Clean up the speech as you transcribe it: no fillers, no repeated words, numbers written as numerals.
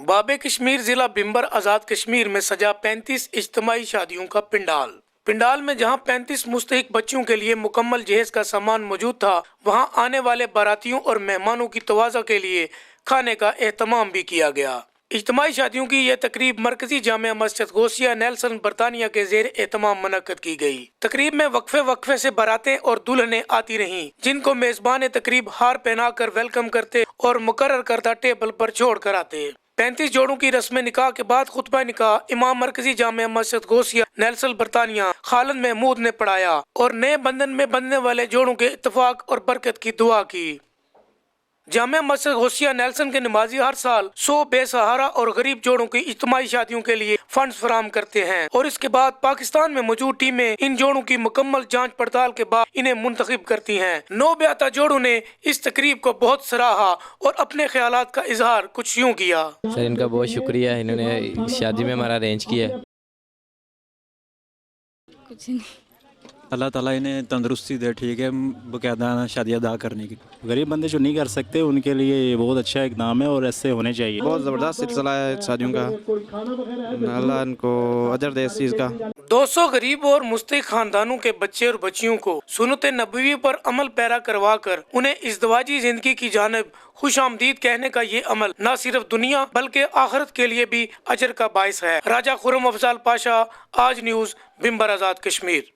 باب کشمیر ضلع بھمبر آزاد کشمیر میں سجا 35 اجتماعی شادیوں کا پنڈال میں جہاں 35 مستحق بچوں کے لیے مکمل جہیز کا سامان موجود تھا، وہاں آنے والے باراتیوں اور مہمانوں کی توازہ کے لیے کھانے کا اہتمام بھی کیا گیا۔ اجتماعی شادیوں کی یہ تقریب مرکزی جامع مسجد غوثیہ نیلسن برطانیہ کے زیر اہتمام منعقد کی گئی۔ تقریب میں وقفے سے باراتیں اور دلہنیں آتی رہیں، جن کو میزبان تقریب ہار پہنا کر ویلکم کرتے اور مقرر کردہ ٹیبل پر چھوڑ کر آتے۔ 35 جوڑوں کی رسم نکاح کے بعد خطبہ نکاح امام مرکزی جامع مسجد غوثیہ نیلسن برطانیہ خالد محمود نے پڑھایا اور نئے بندھن میں بندھنے والے جوڑوں کے اتفاق اور برکت کی دعا کی۔ جامع مسجد غوثیہ نیلسن کے نمازی ہر سال 100 بے سہارا اور غریب جوڑوں کی اجتماعی شادیوں کے لیے فنڈز فراہم کرتے ہیں اور اس کے بعد پاکستان میں موجود ٹیمیں ان جوڑوں کی مکمل جانچ پڑتال کے بعد انہیں منتخب کرتی ہیں۔ نو بیعتہ جوڑوں نے اس تقریب کو بہت سراہا اور اپنے خیالات کا اظہار کچھ یوں کیا۔ سر ان کا بہت شکریہ، انہوں نے شادی میں ہمارا ارینج کیا۔ کچھ نہیں، اللہ تعالیٰ انہیں تندرستی دے، ٹھیک ہے، باقاعدہ شادی ادا کرنے کی۔ غریب بندے جو نہیں کر سکتے ان کے لیے یہ بہت اچھا اقدام ہے اور ایسے ہونے چاہیے۔ بہت زبردست سلسلہ ہے شادیوں کا، اللہ ان کو اجر دے اس چیز کا۔ 200 غریب اور مستحق خاندانوں کے بچے اور بچیوں کو سنت نبوی پر عمل پیرا کروا کر انہیں ازدواجی زندگی کی جانب خوش آمدید کہنے کا یہ عمل نہ صرف دنیا بلکہ آخرت کے لیے بھی اجر کا باعث ہے۔ راجہ خرم افضال پاشا، آج نیوز، بھمبر آزاد کشمیر۔